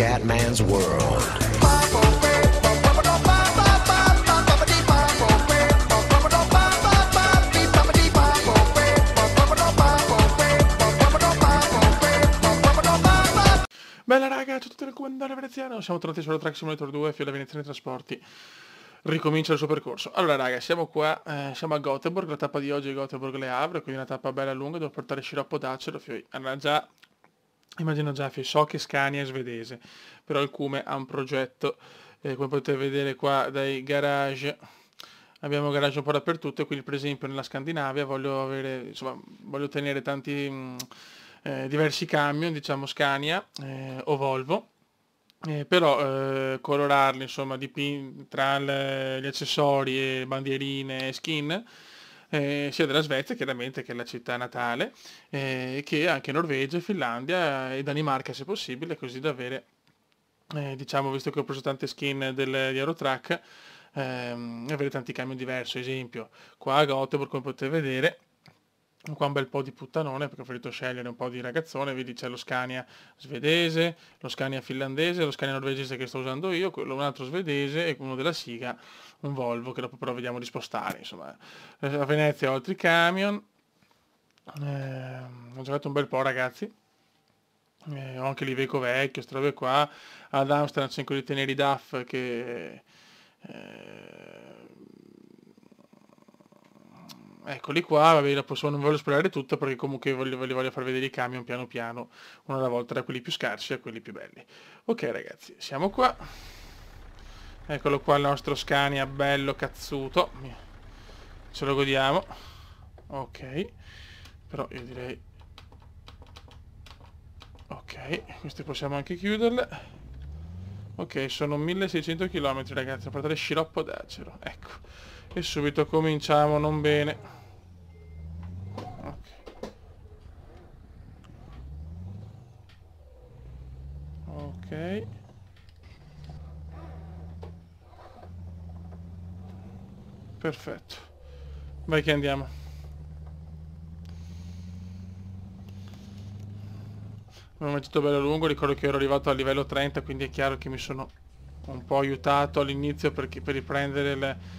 Scatman's World. Bella raga, ciao a tutti, comandante veneziano, siamo tornati sulla Track Simulator 2, Fiera Veneziani Trasporti, ricomincia il suo percorso. Allora raga, siamo qua, siamo a Göteborg, la tappa di oggi è Göteborg-Le Havre, quindi una tappa bella lunga, devo portare sciroppo d'acero, allora già, immagino già, so che Scania è svedese, però il Cume ha un progetto, come potete vedere qua dai garage, abbiamo garage un po' dappertutto, quindi per esempio nella Scandinavia voglio tenere tanti... diversi camion, diciamo Scania o Volvo, però colorarli, insomma, tra gli accessori e bandierine e skin, sia della Svezia, chiaramente, che è la città natale, che anche Norvegia, Finlandia e Danimarca se possibile, così da avere, diciamo, visto che ho preso tante skin di Eurotrack, avere tanti camion diversi. Esempio, qua a Göteborg, come potete vedere, qua un bel po' di puttanone perché ho preferito scegliere un po' di ragazzone. Vedi, c'è lo Scania svedese, lo Scania finlandese, lo Scania norvegese che sto usando io, un altro svedese e uno della Siga, un Volvo che dopo però vediamo di spostare. Insomma, a Venezia ho altri camion, ho giocato un bel po', ragazzi. Ho anche l'Iveco vecchio, queste robe qua. Ad Amsterdam c'è quelli teneri DAF che eccoli qua. Vabbè, non voglio esplorare tutto perché comunque voglio far vedere i camion piano piano, uno alla volta, da quelli più scarsi a quelli più belli. Ok ragazzi, siamo qua. Eccolo qua il nostro Scania bello cazzuto, ce lo godiamo. Ok, però io direi ok, queste possiamo anche chiuderle. Ok, sono 1600 km ragazzi, a portare sciroppo d'acero, ecco. E subito cominciamo non bene. Ok. Perfetto. Vai che andiamo. Abbiamo mangiato bello lungo, ricordo che ero arrivato a livello 30, quindi è chiaro che mi sono un po' aiutato all'inizio per riprendere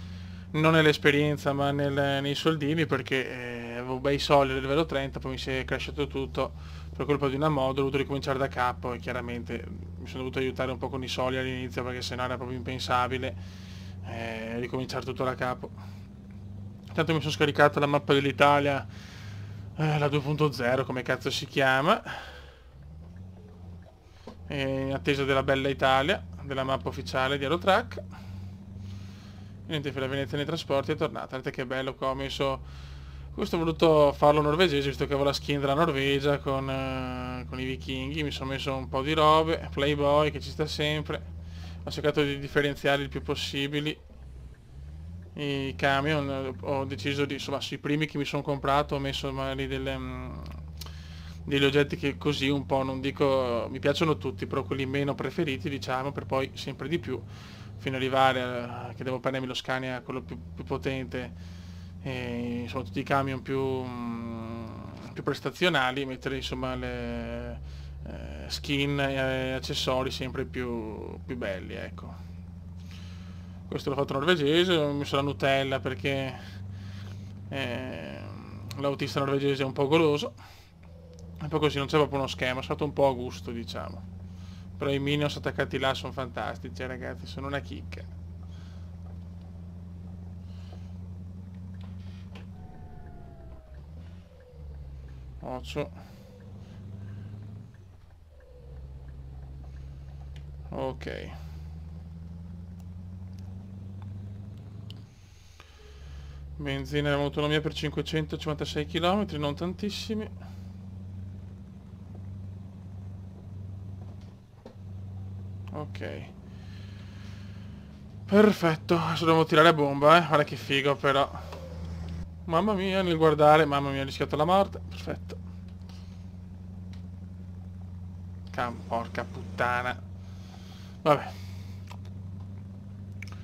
non nell'esperienza ma nei soldini, perché avevo bei soldi a livello 30, poi mi si è crashato tutto per colpa di una mod, ho dovuto ricominciare da capo e chiaramente mi sono dovuto aiutare un po' con i soldi all'inizio perché sennò era proprio impensabile ricominciare tutto da capo. Intanto mi sono scaricato la mappa dell'Italia, la 2.0 come cazzo si chiama, in attesa della bella Italia, della mappa ufficiale di Eurotrack. Niente, per la Veneziani Trasporti è tornata. Guardate che bello qua, ho messo... Questo ho voluto farlo norvegese, visto che avevo la skin della Norvegia con i vichinghi. Mi sono messo un po' di robe, Playboy che ci sta sempre. Ho cercato di differenziare il più possibili i camion. Ho deciso di, insomma, sui primi che mi sono comprato ho messo magari degli oggetti che così un po', non dico, mi piacciono tutti, però quelli meno preferiti, diciamo, per poi sempre di più, fino ad arrivare che devo prendermi lo Scania, quello più potente, e insomma tutti i camion più prestazionali, mettere insomma le skin e accessori sempre più belli, ecco. Questo l'ho fatto norvegese, ho messo la Nutella perché l'autista norvegese è un po' goloso. E poi così non c'è proprio uno schema, è stato un po' a gusto, diciamo. Però i minions attaccati là sono fantastici, ragazzi, sono una chicca. Occhio. Ok. Benzina e autonomia per 556 km, non tantissimi. Ok. Perfetto, adesso dobbiamo tirare a bomba, guarda che figo però. Mamma mia, nel guardare, mamma mia, ho rischiato la morte, perfetto. Porca puttana. Vabbè.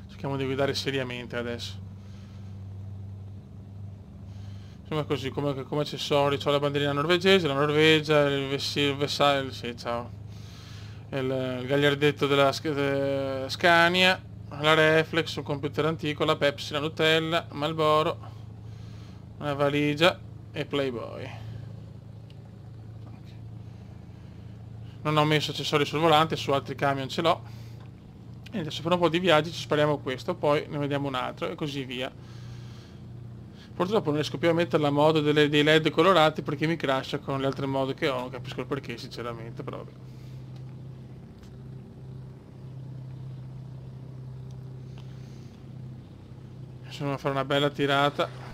Cerchiamo di guidare seriamente adesso. Insomma così, come accessori, c'ho la bandierina norvegese, la Norvegia, il Versailles, sì, ciao. il gagliardetto della Scania, la Reflex, un computer antico, la Pepsi, la Nutella, Marlboro, una valigia e Playboy. Non ho messo accessori sul volante, su altri camion ce l'ho. E adesso per un po' di viaggi ci spariamo questo, poi ne vediamo un altro e così via. Purtroppo non riesco più a mettere la modo dei LED colorati perché mi crasha con le altre mode che ho, non capisco il perché sinceramente, però vabbè. Adesso andiamo a fare una bella tirata.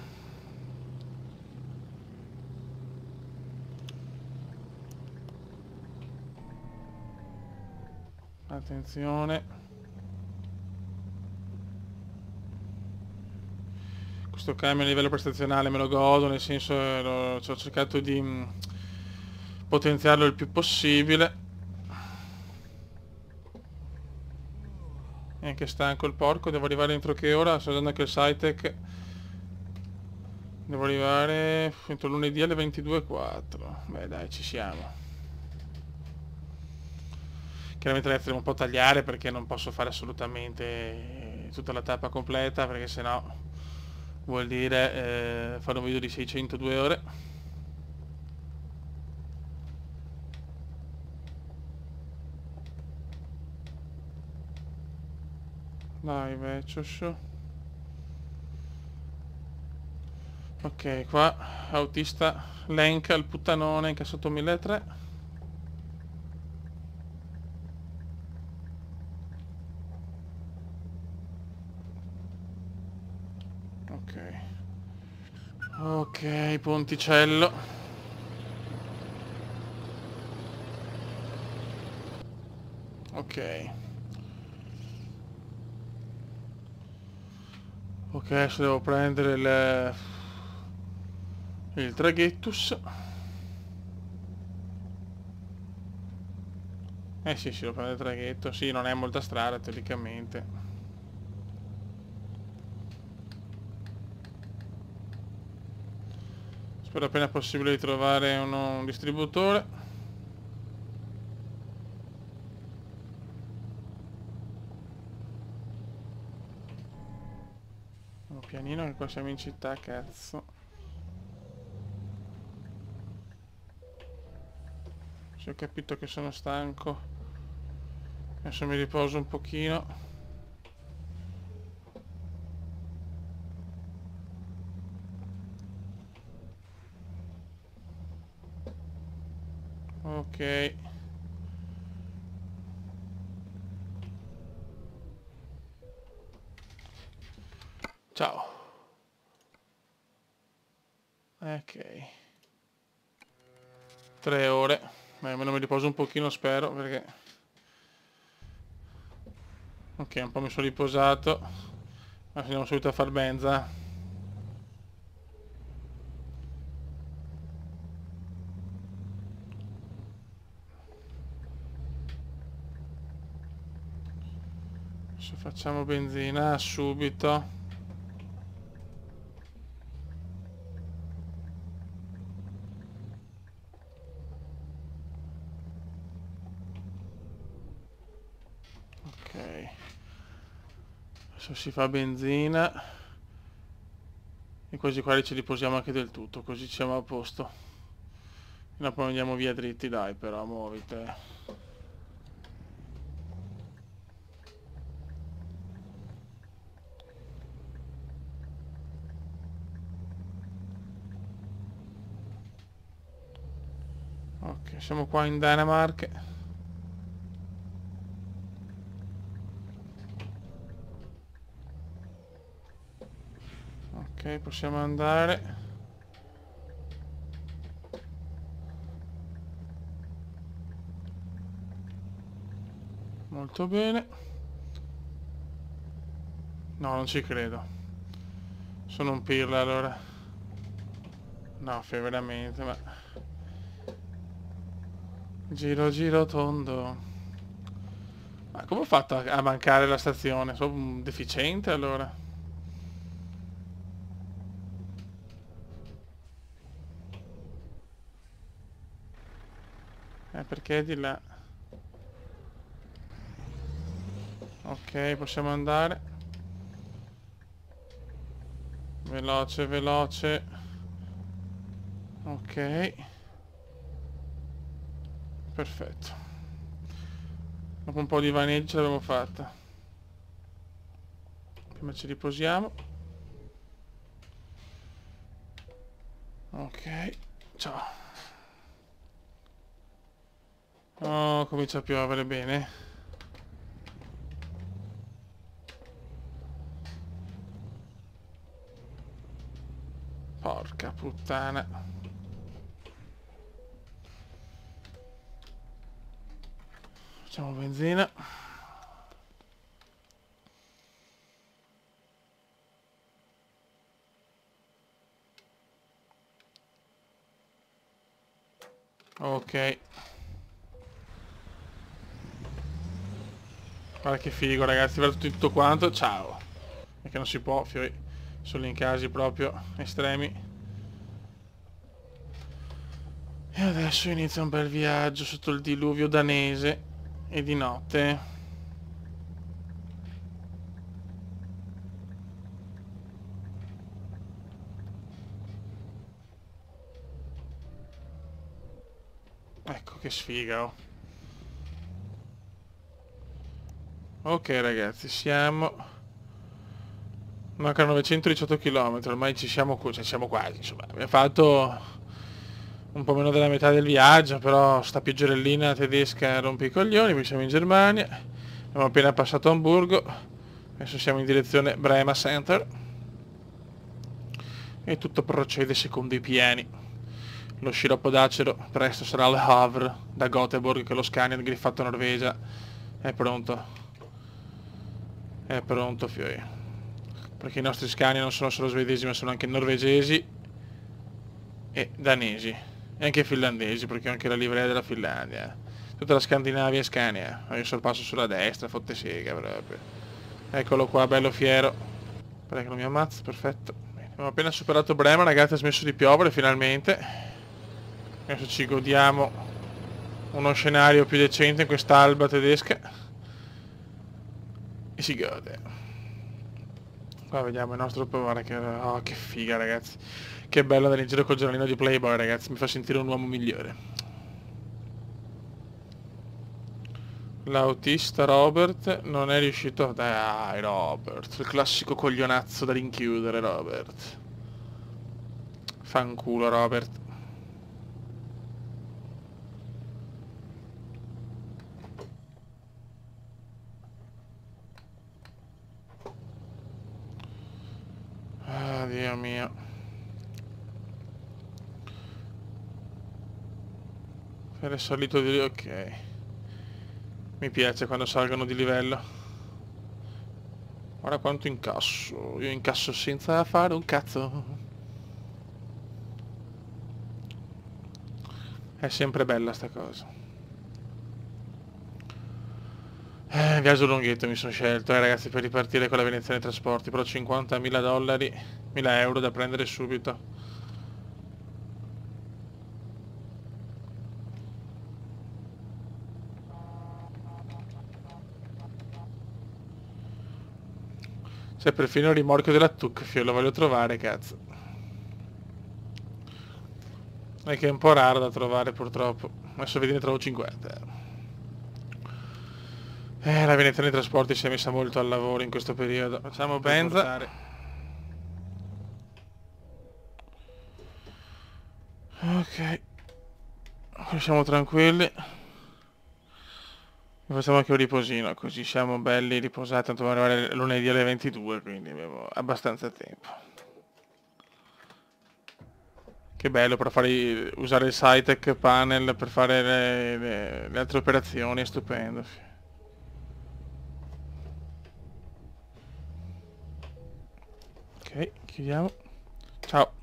Attenzione. Questo camion a livello prestazionale me lo godo, nel senso ho cercato di potenziarlo il più possibile. E anche stanco il porco, devo arrivare entro che ora? Sto usando anche il Cytec. Devo arrivare entro lunedì alle 22:04. Beh dai, ci siamo. Chiaramente la devo un po' tagliare perché non posso fare assolutamente tutta la tappa completa, perché sennò vuol dire fare un video di 602 ore. Dai vecchios. Ok, qua autista Lenca il puttanone incassato 1300. Ok. Ok, Ponticello. Ok. Ok, adesso devo prendere il traghettus. Eh sì, devo prendere il traghetto. Sì, non è molta strada teoricamente. Spero appena possibile di trovare un distributore. Un pianino che qua siamo in città, cazzo. Se ho capito che sono stanco, adesso mi riposo un pochino. Ok. Ciao. Ok. 3 ore. Beh, almeno mi riposo un pochino, spero, perché... Ok, un po' mi sono riposato. Adesso andiamo subito a far benza. Adesso facciamo benzina subito. Ok. Adesso si fa benzina. E così qua ci riposiamo anche del tutto, così siamo a posto. E dopo andiamo via dritti, dai, però, muovite. Ok, siamo qua in Danimarca. Ok, possiamo andare. Molto bene. No, non ci credo. Sono un pirla allora. No, veramente, ma... Giro giro tondo. Ma come ho fatto a mancare la stazione? Sono un deficiente allora. Perché di là? Ok, possiamo andare. Veloce, veloce. Ok. Perfetto. Dopo un po' di vaneggio ce l'abbiamo fatta. Prima ci riposiamo. Ok. Ciao. Oh, comincia a piovere bene. Porca puttana. Facciamo benzina. Ok. Guarda che figo ragazzi, guarda tutto quanto. Ciao. Perché non si può, fiori. Solo in casi proprio estremi. E adesso inizia un bel viaggio sotto il diluvio danese. E di notte. Ecco che sfiga, oh. Ok ragazzi, siamo... Mancano 918 km, ormai ci siamo, cioè siamo quasi, insomma. Abbiamo fatto un po' meno della metà del viaggio, però sta pioggerellina tedesca rompe i coglioni, poi siamo in Germania, abbiamo appena passato Amburgo, adesso siamo in direzione Brema Center e tutto procede secondo i piani. Lo sciroppo d'acero presto sarà al Havre da Göteborg, che lo Scania del Griffato Norvegia è pronto. È pronto, fiori. Perché i nostri Scania non sono solo svedesi, ma sono anche norvegesi e danesi. E anche finlandesi, perché ho anche la livrea della Finlandia. Tutta la Scandinavia è Scania. Ho il sorpasso sulla destra, fotte sega proprio. Eccolo qua, bello fiero. Spera che non mi ammazza, perfetto. Bene. Abbiamo appena superato Brema, ragazzi, ha smesso di piovere finalmente. Adesso ci godiamo uno scenario più decente in quest'alba tedesca. E si gode. Qua vediamo il nostro guarda che... Oh, che figa ragazzi. Che bello andare in giro col giornalino di Playboy ragazzi. Mi fa sentire un uomo migliore. L'autista Robert non è riuscito... Dai Robert. Il classico coglionazzo da rinchiudere Robert. Fanculo Robert. Ah, Dio mio. Per il solito di... Ok. Mi piace quando salgono di livello. Guarda quanto incasso. Io incasso senza fare un cazzo. È sempre bella sta cosa. Viaggio lunghetto mi sono scelto, ragazzi, per ripartire con la Veneziana dei Trasporti, però 50.000 dollari, 1000 euro da prendere subito. C'è perfino il rimorchio della Tuc, lo voglio trovare, cazzo. È che è un po' raro da trovare, purtroppo. Adesso vedi ne trovo 50. La Veneziana dei Trasporti si è messa molto al lavoro in questo periodo. Facciamo benza. Ok. Siamo tranquilli. Facciamo anche un riposino, così siamo belli riposati, tanto dobbiamo arrivare lunedì alle 22, quindi abbiamo abbastanza tempo. Che bello per fare, usare il SciTech panel per fare le altre operazioni, è stupendo. Ok, chiudiamo. Ciao.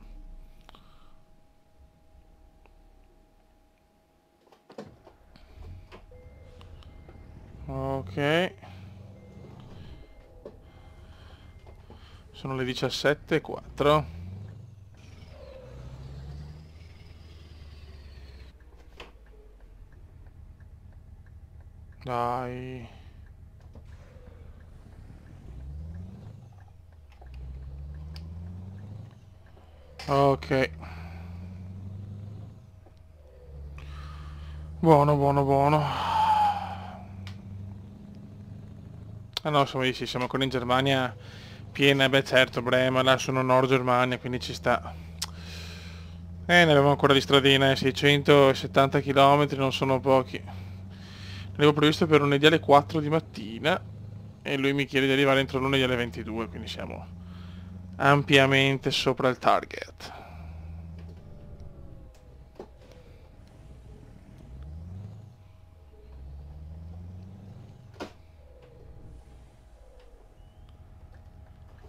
Ok. Sono le 17:04. Dai. Ok. Buono, buono, buono. Ah no, sì, siamo ancora in Germania piena, beh certo, Brema, là sono Nord Germania, quindi ci sta. Ne avevamo ancora di stradina, 670 km, non sono pochi. L'avevo previsto per lunedì alle 4 di mattina e lui mi chiede di arrivare entro lunedì alle 22, quindi siamo ampiamente sopra il target.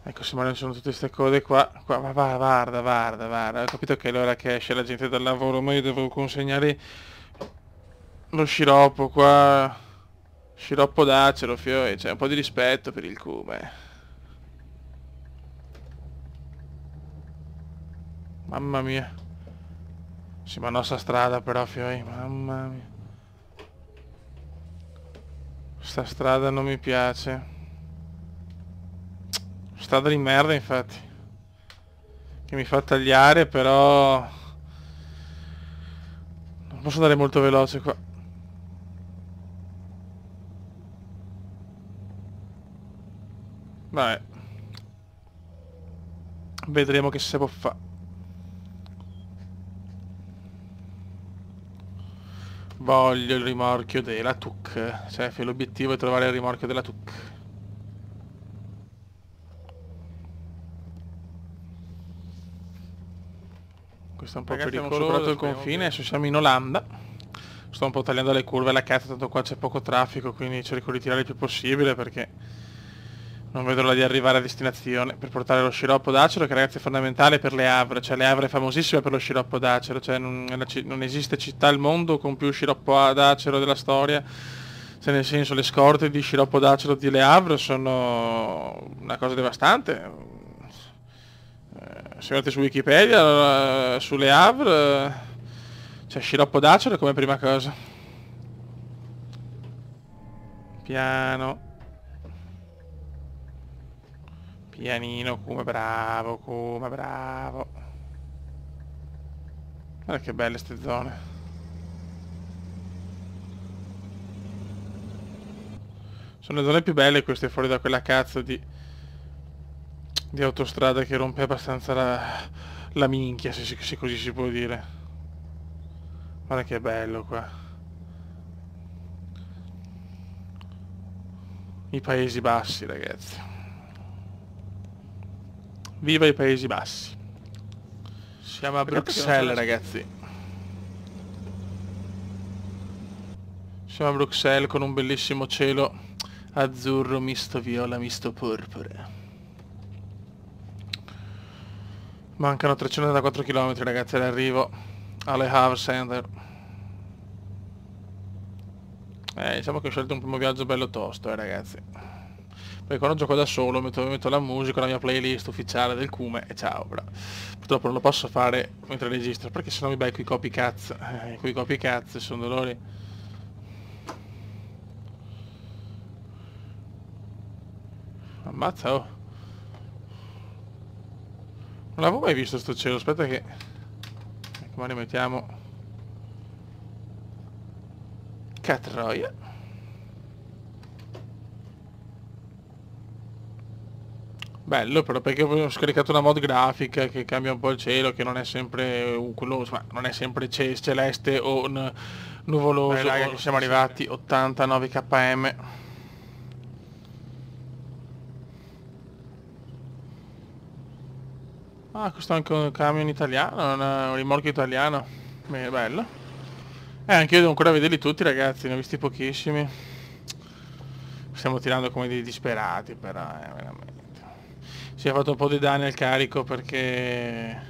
Ecco, se non ci sono tutte queste cose qua, guarda, ho capito che è l'ora che esce la gente dal lavoro, ma io devo consegnare lo sciroppo qua, sciroppo d'acero, fioi, cioè un po' di rispetto per il cume. Mamma mia. Sì, ma nostra strada però, fioi, mamma mia. Sta strada non mi piace. Strada di merda, infatti. Che mi fa tagliare, però non posso andare molto veloce qua. Vabbè, vedremo che se può fare. Voglio il rimorchio della TUC. Cioè, l'obiettivo è trovare il rimorchio della TUC. Questo è un po' Ragazzi, abbiamo pericoloso, superato il speriamo confine, bene. adesso siamo in Olanda. Sto un po' tagliando le curve alla cazzo, tanto qua c'è poco traffico, quindi cerco di tirare il più possibile perché non vedo l'ora di arrivare a destinazione per portare lo sciroppo d'acero, che ragazzi è fondamentale per le Havre. Cioè le Havre è famosissima per lo sciroppo d'acero, cioè non esiste città al mondo con più sciroppo d'acero della storia. Cioè nel senso, le scorte di sciroppo d'acero di Le Havre sono una cosa devastante. Se guardate su Wikipedia, sulle Havre, c'è sciroppo d'acero come prima cosa. Piano, pianino, come bravo, come bravo. Guarda che belle ste zone. Sono le zone più belle queste fuori da quella cazzo di autostrada che rompe abbastanza la minchia, se così si può dire. Guarda che bello qua. I Paesi Bassi, ragazzi. Viva i Paesi Bassi. Siamo a Peccato che non c'è Bruxelles, la... ragazzi. Siamo a Bruxelles con un bellissimo cielo azzurro misto viola misto porpora. Mancano 304 km, ragazzi, all'arrivo alle Havre Center. Diciamo che ho scelto un primo viaggio bello tosto, ragazzi. Perché quando gioco da solo metto la musica, la mia playlist ufficiale del Cume e ciao, però. Purtroppo non lo posso fare mentre registro, perché sennò mi becco i copycats. Quei copycats sono dolori. Ammazza, oh. Non l'avevo mai visto sto cielo, aspetta che... Ecco, ma ne mettiamo... Catroia. Bello però perché ho scaricato una mod grafica che cambia un po' il cielo, che non è sempre quello, ma non è sempre celeste o Dai, nuvoloso. raga, Oh, che siamo siamo sempre. arrivati 89 km. Ah, questo è anche un camion italiano, un rimorchio italiano. Bene, bello. Anche io devo ancora vederli tutti, ragazzi, ne ho visti pochissimi. Stiamo tirando come dei disperati, però, veramente. Si è fatto un po' di danni al carico perché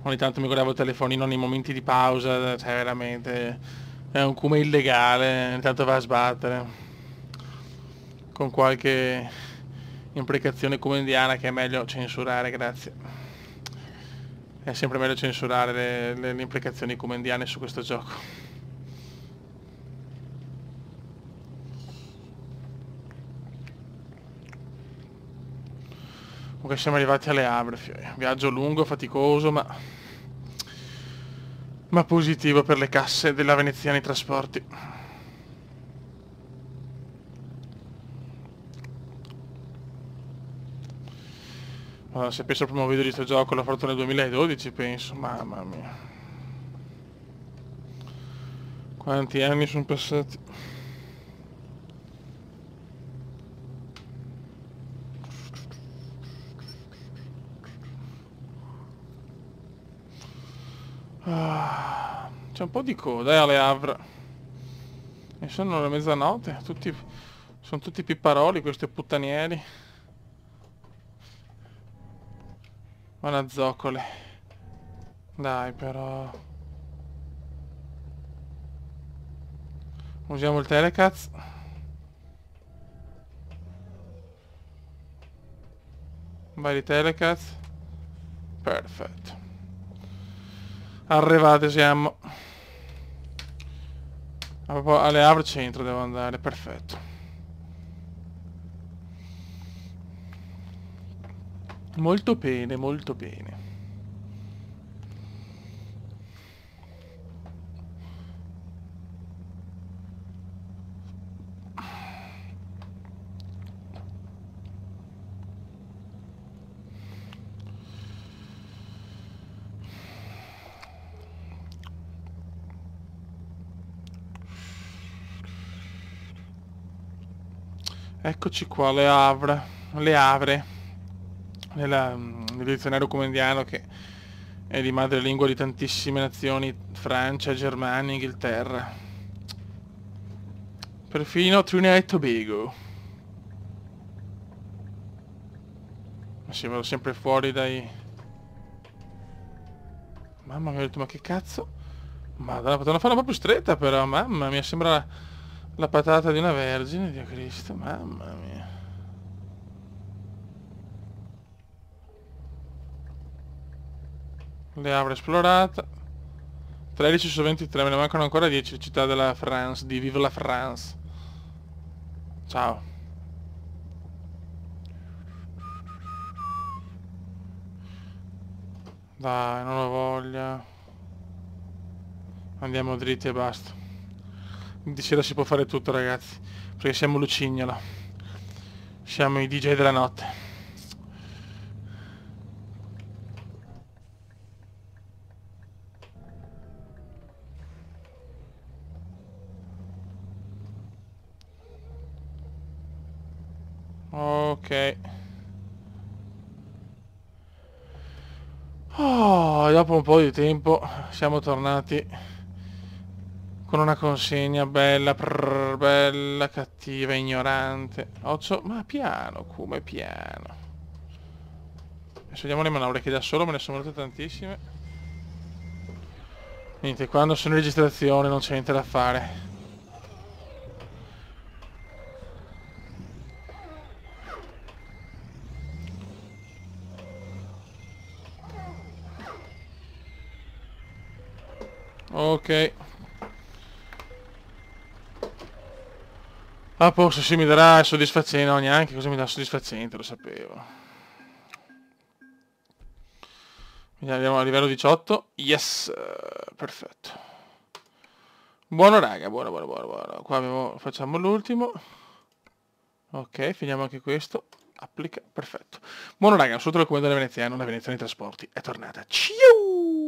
ogni tanto mi guardavo il telefonino nei momenti di pausa, cioè veramente è un cume illegale, ogni tanto va a sbattere. Con qualche imprecazione comendiana che è meglio censurare, grazie. È sempre meglio censurare le imprecazioni comendiane su questo gioco. Comunque siamo arrivati alle Havre, viaggio lungo, faticoso, ma positivo per le casse della Veneziani Trasporti. Allora, se penso al primo video di questo gioco l'ho fatto nel 2012, penso, mamma mia. Quanti anni sono passati? C'è un po' di coda alle Havre. E sono le mezzanotte, sono tutti pipparoli questi puttanieri. Ma una zoccole. Dai però. Usiamo il telecaz. Vai di telecaz. Perfetto. Arrivate siamo. Alle Havre centro devo andare, perfetto. Molto bene, molto bene. Eccoci qua, le Havre, nel dizionario comendiano che è di madrelingua di tantissime nazioni, Francia, Germania, Inghilterra, perfino Trinidad e Tobago. Ma sì, vado sempre fuori dai... Mamma mia, ho detto, ma che cazzo? Madonna, potevano farla un po' più stretta però, mamma mia, sembra la patata di una vergine, Dio Cristo, mamma mia. Le avrò esplorata. 13 su 23, me ne mancano ancora 10, città della France, di Vive la France. Ciao. Dai, non ho voglia. Andiamo dritti e basta. Di sera si può fare tutto, ragazzi, perché siamo Lucignolo. Siamo i DJ della notte. Ok. Oh, dopo un po' di tempo siamo tornati con una consegna bella, bella, cattiva, ignorante. Ma piano, come piano. Adesso vediamo le manovre che da solo me ne sono venute tantissime. Niente, quando sono in registrazione non c'è niente da fare. Ok. A posto, sì, mi darà soddisfaziente. No, neanche cosa mi dà soddisfacente, lo sapevo. Andiamo a livello 18. Yes, perfetto. Buono raga, buono, buono, buono, buono. Qua facciamo l'ultimo. Ok, finiamo anche questo. Applica, perfetto. Buono raga, un saluto dal comando veneziano, la Veneziani Trasporti è tornata. Ciao!